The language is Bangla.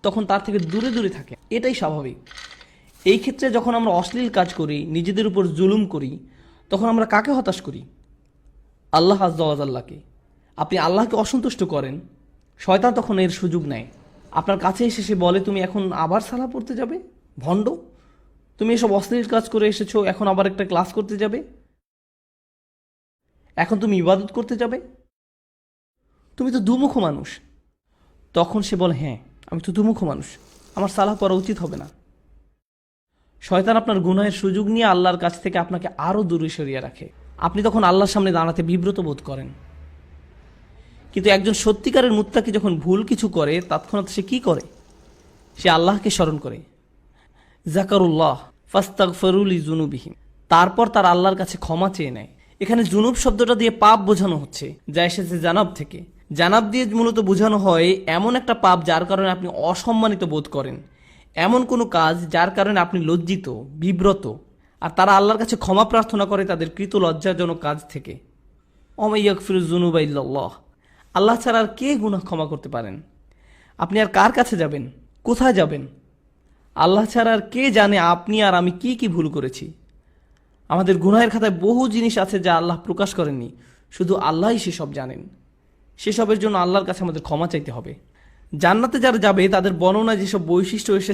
তখন তার থেকে দূরে দূরে থাকে, এটাই স্বাভাবিক। এই ক্ষেত্রে যখন আমরা অশ্লীল কাজ করি, নিজেদের উপর জুলুম করি, তখন আমরা কাকে হতাশ করি? আল্লাহ আজ্জা ওয়া জাল্লাকে। আপনি আল্লাহকে অসন্তুষ্ট করেন, শয়তান তখন এর সুযোগ নেয়। আপনার কাছে এসে সে বলে, তুমি এখন আবার সালাহ পড়তে যাবে? ভণ্ড, তুমি এসব অশ্লীল কাজ করে এসেছো, এখন আবার একটা ক্লাস করতে যাবে? এখন তুমি ইবাদত করতে যাবে? তুমি তো দুমুখ মানুষ। তখন সে বলে, হ্যাঁ আমি তো দুমুখ মানুষ, আমার সালাহ পড়া উচিত হবে না। শয়তান আপনার গুনাহের সুযোগ নিয়ে আল্লাহর কাছ থেকে আপনাকে আরও দূরে সরিয়ে রাখে। আপনি তখন আল্লাহর সামনে দাঁড়াতে বিব্রত বোধ করেন। কিন্তু একজন সত্যিকারের মুত্তাকি যখন ভুল কিছু করে, তৎক্ষণাৎ সে কি করে? সে আল্লাহকে স্মরণ করে, জাকারুল্লাহ ফাস্তাগফিরু লিযুনুবিহিম, তারপর তার আল্লাহর কাছে ক্ষমা চেয়ে নেয়। এখানে জুনুব শব্দটা দিয়ে পাপ বোঝানো হচ্ছে, যা এসেছে জানাব থেকে। জানাব দিয়ে মূলত বোঝানো হয় এমন একটা পাপ যার কারণে আপনি অসম্মানিত বোধ করেন, এমন কোনো কাজ যার কারণে আপনি লজ্জিত, বিব্রত। আর তারা আল্লাহর কাছে ক্ষমা প্রার্থনা করে তাদের কৃত লজ্জাজনক কাজ থেকে। ওয়া মান ইয়াগফিরুয যুনুবা ইল্লাল্লাহ, আল্লাহ ছাড়া আর কে গুনাহ ক্ষমা করতে পারেন? আপনি আর কার কাছে যাবেন? কোথায় যাবেন? আল্লাহ ছাড়া আর কে জানে আপনি আর আমি কি কি ভুল করেছি? আমাদের গুনাহের খাতায় বহু জিনিস আছে যা আল্লাহ প্রকাশ করেননি, শুধু আল্লাহই সেসব জানেন। সেসবের জন্য আল্লাহর কাছে আমাদের ক্ষমা চাইতে হবে। জান্নাতে যারা যাবে তাদের বর্ণনায় যেসব বৈশিষ্ট্য এসেছে